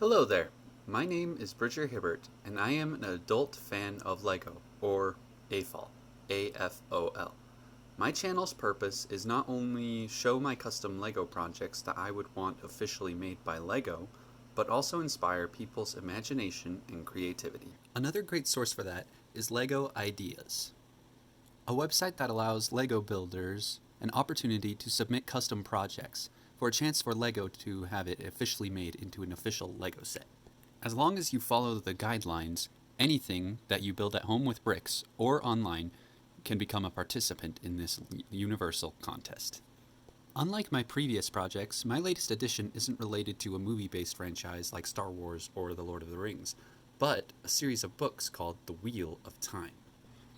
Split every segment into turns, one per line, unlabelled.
Hello there. My name is Bridger Hibbert, and I am an adult fan of LEGO, or AFOL, AFOL. My channel's purpose is not only show my custom LEGO projects that I would want officially made by LEGO, but also inspire people's imagination and creativity. Another great source for that is LEGO Ideas, a website that allows LEGO builders an opportunity to submit custom projects for a chance for LEGO to have it officially made into an official LEGO set. As long as you follow the guidelines, anything that you build at home with bricks or online can become a participant in this universal contest. Unlike my previous projects, my latest edition isn't related to a movie-based franchise like Star Wars or The Lord of the Rings, but a series of books called The Wheel of Time.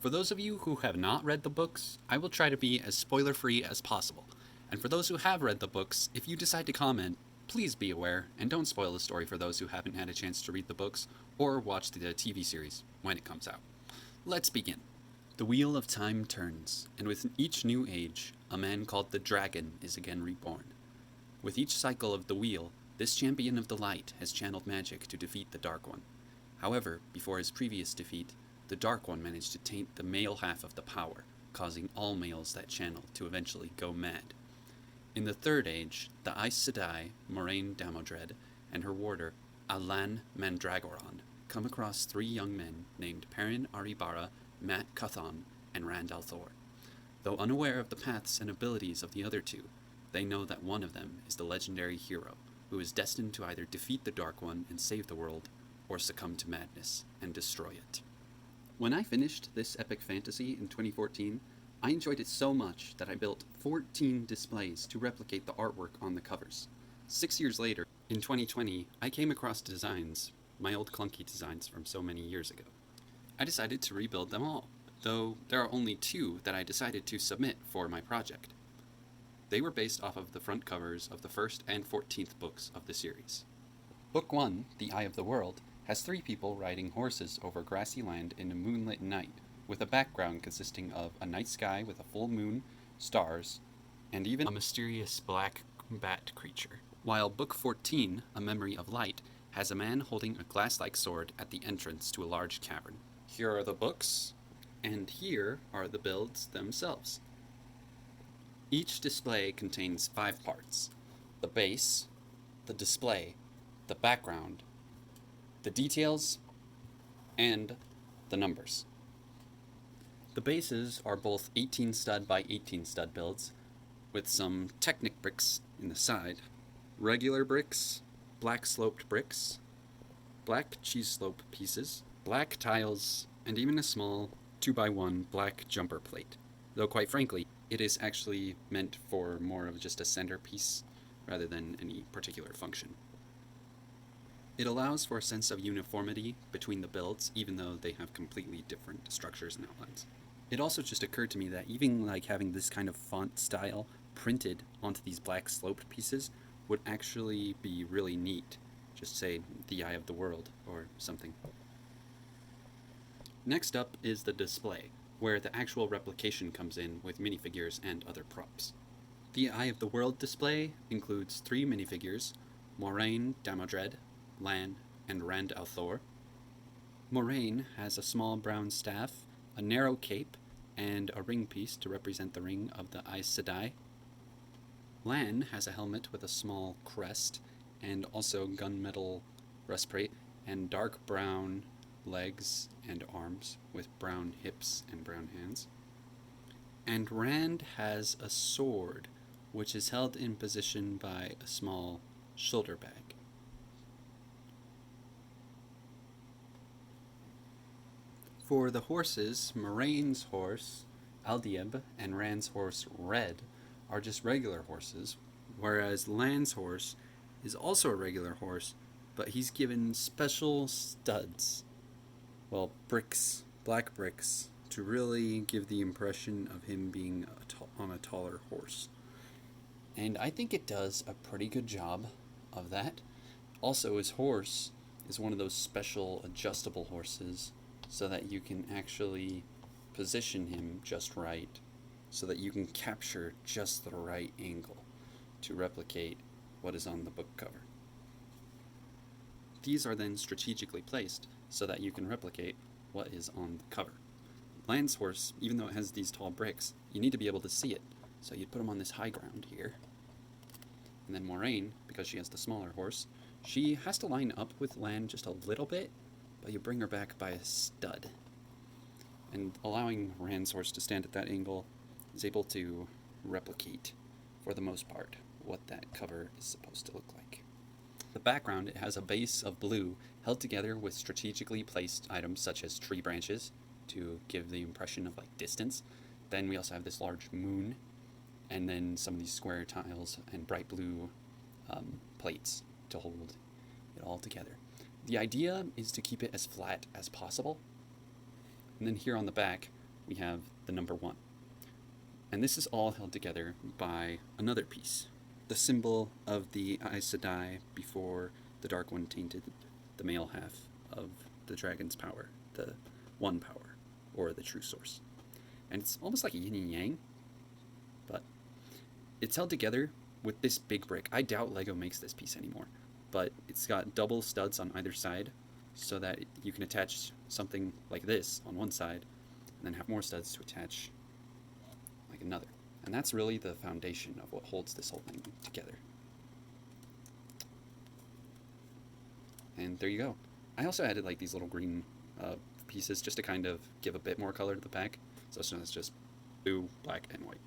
For those of you who have not read the books, I will try to be as spoiler-free as possible. And for those who have read the books, if you decide to comment, please be aware and don't spoil the story for those who haven't had a chance to read the books or watch the TV series when it comes out. Let's begin. The wheel of time turns, and with each new age, a man called the Dragon is again reborn. With each cycle of the wheel, this champion of the light has channeled magic to defeat the Dark One. However, before his previous defeat, the Dark One managed to taint the male half of the power, causing all males that channel to eventually go mad. In the Third Age, the Aes Sedai, Moraine Damodred, and her warder, Alan Mandragoran, come across three young men named Perrin Aribara, Mat Cauthon, and Rand al'Thor. Though unaware of the paths and abilities of the other two, they know that one of them is the legendary hero, who is destined to either defeat the Dark One and save the world, or succumb to madness and destroy it. When I finished this epic fantasy in 2014, I enjoyed it so much that I built 14 displays to replicate the artwork on the covers. 6 years later, in 2020, I came across designs, my old clunky designs from so many years ago. I decided to rebuild them all, though there are only two that I decided to submit for my project. They were based off of the front covers of the 1st and 14th books of the series. Book 1, The Eye of the World, has 3 people riding horses over grassy land in a moonlit night, with a background consisting of a night sky with a full moon, stars, and even a mysterious black bat creature. While Book 14, A Memory of Light, has a man holding a glass-like sword at the entrance to a large cavern. Here are the books, and here are the builds themselves. Each display contains 5 parts: the base, the display, the background, the details, and the numbers. The bases are both 18 stud by 18 stud builds, with some Technic bricks in the side, regular bricks, black sloped bricks, black cheese slope pieces, black tiles, and even a small 2x1 black jumper plate, though quite frankly, it is actually meant for more of just a centerpiece rather than any particular function. It allows for a sense of uniformity between the builds, even though they have completely different structures and outlines. It also just occurred to me that even having this kind of font style printed onto these black sloped pieces would actually be really neat. Just say the Eye of the World or something. Next up is the display, where the actual replication comes in with minifigures and other props. The Eye of the World display includes 3 minifigures: Moraine Damodred, Lan, and Rand al'Thor. Moraine has a small brown staff, a narrow cape, and a ring piece to represent the ring of the Aes Sedai. Lan has a helmet with a small crest, and also gunmetal breastplate, and dark brown legs and arms with brown hips and brown hands. And Rand has a sword, which is held in position by a small shoulder bag. For the horses, Moraine's horse, Aldieb, and Rand's horse, Red, are just regular horses, whereas Lan's horse is also a regular horse, but he's given special studs. Well, bricks, black bricks, to really give the impression of him being on a taller horse. And I think it does a pretty good job of that. Also, his horse is one of those special adjustable horses, so that you can actually position him just right, so that you can capture just the right angle to replicate what is on the book cover. These are then strategically placed so that you can replicate what is on the cover. Land's horse, even though it has these tall bricks, you need to be able to see it. So you'd put them on this high ground here. And then Moraine, because she has the smaller horse, she has to line up with Land just a little bit, but you bring her back by a stud. And allowing Rand's horse to stand at that angle is able to replicate, for the most part, what that cover is supposed to look like. The background, it has a base of blue held together with strategically placed items such as tree branches to give the impression of like distance. Then we also have this large moon, and then some of these square tiles and bright blue plates to hold it all together. The idea is to keep it as flat as possible. And then here on the back, we have the number 1. And this is all held together by another piece. The symbol of the Aes Sedai before the Dark One tainted the male half of the dragon's power, the one power, or the true source. And it's almost like a yin and yang, but it's held together with this big brick. I doubt LEGO makes this piece anymore, but it's got double studs on either side so that you can attach something like this on one side and then have more studs to attach like another. And that's really the foundation of what holds this whole thing together. And there you go. I also added like these little green pieces just to kind of give a bit more color to the back. So it's just blue, black, and white.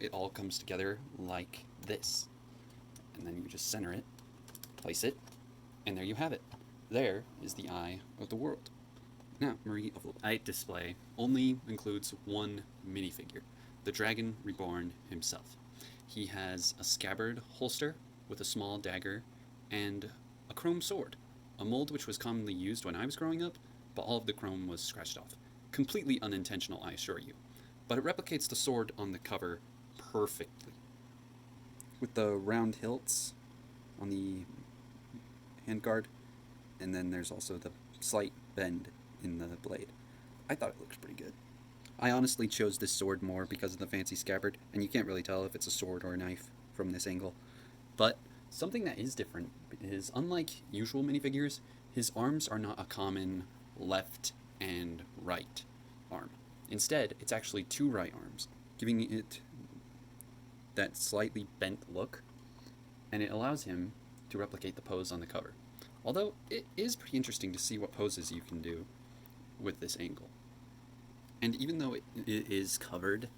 It all comes together like this. And then you just center it, place it, and there you have it. There is the Eye of the World. Now, Marie of the Light display only includes one minifigure, the Dragon Reborn himself. He has a scabbard holster with a small dagger and a chrome sword, a mold which was commonly used when I was growing up, but all of the chrome was scratched off. Completely unintentional, I assure you. But it replicates the sword on the cover perfectly. With the round hilts on the handguard, and then there's also the slight bend in the blade. I thought it looked pretty good. I honestly chose this sword more because of the Fancy Scabbard, and you can't really tell if it's a sword or a knife from this angle. But something that is different is, unlike usual minifigures, his arms are not a common left and right arm. Instead, it's actually 2 right arms, giving it that slightly bent look, and it allows him to replicate the pose on the cover. Although, it is pretty interesting to see what poses you can do with this angle. And even though it is covered,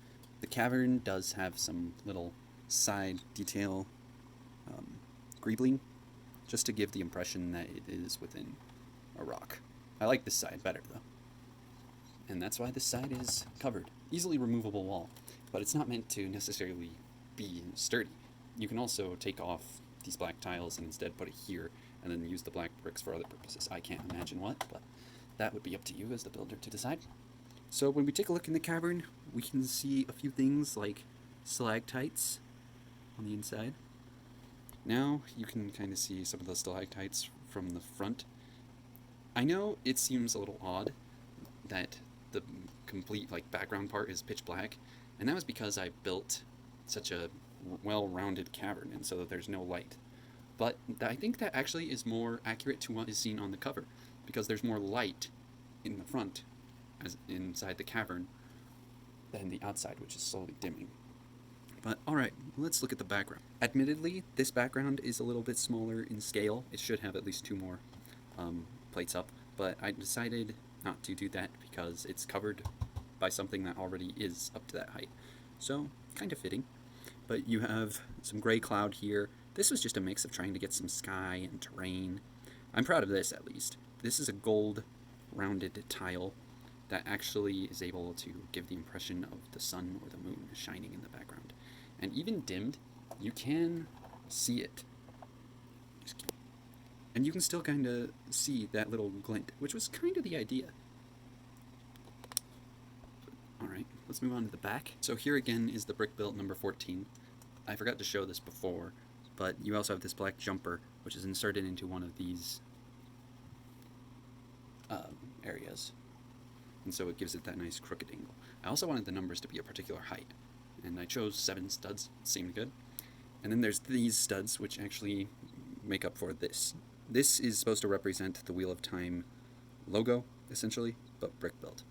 the cavern does have some little side detail greebling, just to give the impression that it is within a rock. I like this side better, though. And that's why this side is covered. Easily removable wall, but it's not meant to necessarily be sturdy. You can also take off these black tiles and instead put it here, and then use the black bricks for other purposes. I can't imagine what, but that would be up to you as the builder to decide. So when we take a look in the cavern, we can see a few things like stalactites on the inside. Now you can kind of see some of the stalactites from the front. I know it seems a little odd that the complete background part is pitch black, and that was because I built such a well-rounded cavern, and so that there's no light. But I think that actually is more accurate to what is seen on the cover, because there's more light in the front, as inside the cavern, than the outside, which is slowly dimming. But alright, let's look at the background. Admittedly, this background is a little bit smaller in scale. It should have at least 2 more plates up, but I decided not to do that because it's covered by something that already is up to that height. So, kind of fitting. But you have some gray cloud here. This was just a mix of trying to get some sky and terrain. I'm proud of this, at least. This is a gold rounded tile that actually is able to give the impression of the sun or the moon shining in the background. And even dimmed, you can see it. And you can still kind of see that little glint, which was kind of the idea. Alright, let's move on to the back. So here again is the brick built number 14. I forgot to show this before, but you also have this black jumper, which is inserted into one of these areas. And so it gives it that nice crooked angle. I also wanted the numbers to be a particular height, and I chose 7 studs. It seemed good. And then there's these studs, which actually make up for this. This is supposed to represent the Wheel of Time logo, essentially, but brick built.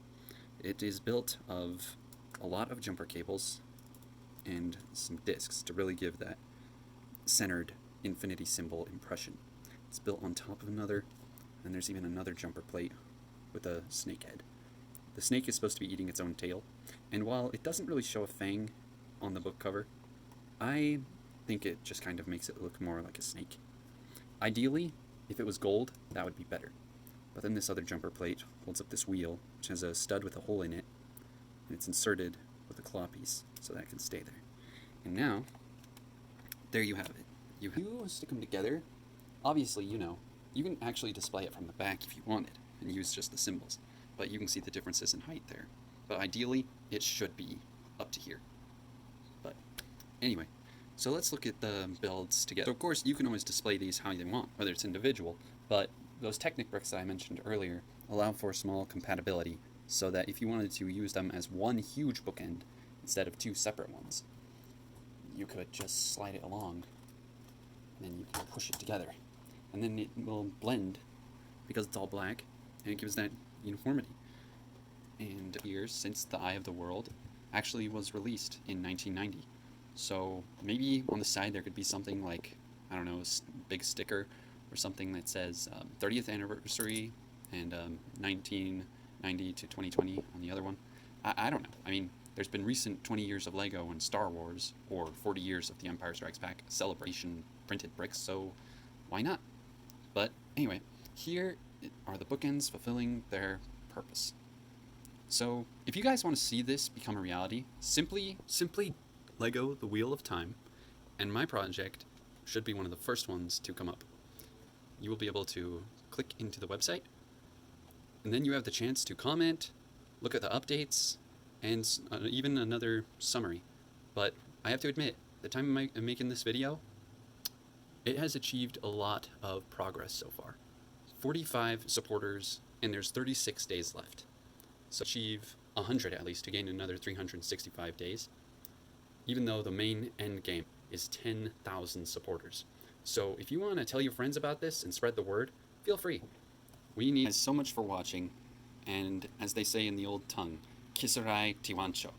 It is built of a lot of jumper cables and some discs to really give that centered infinity symbol impression. It's built on top of another, and there's even another jumper plate with a snake head. The snake is supposed to be eating its own tail, and while it doesn't really show a fang on the book cover, I think it just kind of makes it look more like a snake. Ideally, if it was gold, that would be better. But then this other jumper plate holds up this wheel, which has a stud with a hole in it, and it's inserted with a claw piece, so that can stay there. And now, there you have it. You stick them together. Obviously, you can actually display it from the back if you wanted, and use just the symbols. But you can see the differences in height there. But ideally, it should be up to here. But anyway, so let's look at the builds together. So of course, you can always display these how you want, whether it's individual, but those Technic bricks that I mentioned earlier allow for small compatibility, so that if you wanted to use them as one huge bookend instead of two separate ones, you could just slide it along, and then you can push it together. And then it will blend, because it's all black, and it gives that uniformity. And years since The Eye of the World actually was released in 1990. So maybe on the side there could be something like, I don't know, a big sticker or something that says 30th anniversary and 1990 to 2020 on the other one. I don't know. I mean, there's been recent 20 years of LEGO and Star Wars, or 40 years of The Empire Strikes Back celebration printed bricks, so why not? But anyway, here are the bookends fulfilling their purpose. So if you guys want to see this become a reality, simply LEGO the Wheel of Time, and my project should be one of the first ones to come up. You will be able to click into the website, and then you have the chance to comment, look at the updates, and even another summary. But I have to admit, the time I'm making this video, it has achieved a lot of progress so far. 45 supporters, and there's 36 days left. So achieve 100 at least to gain another 365 days, even though the main end game is 10,000 supporters. So if you want to tell your friends about this and spread the word, feel free. We need so much for watching, and as they say in the old tongue, Kisarai Tiwancho.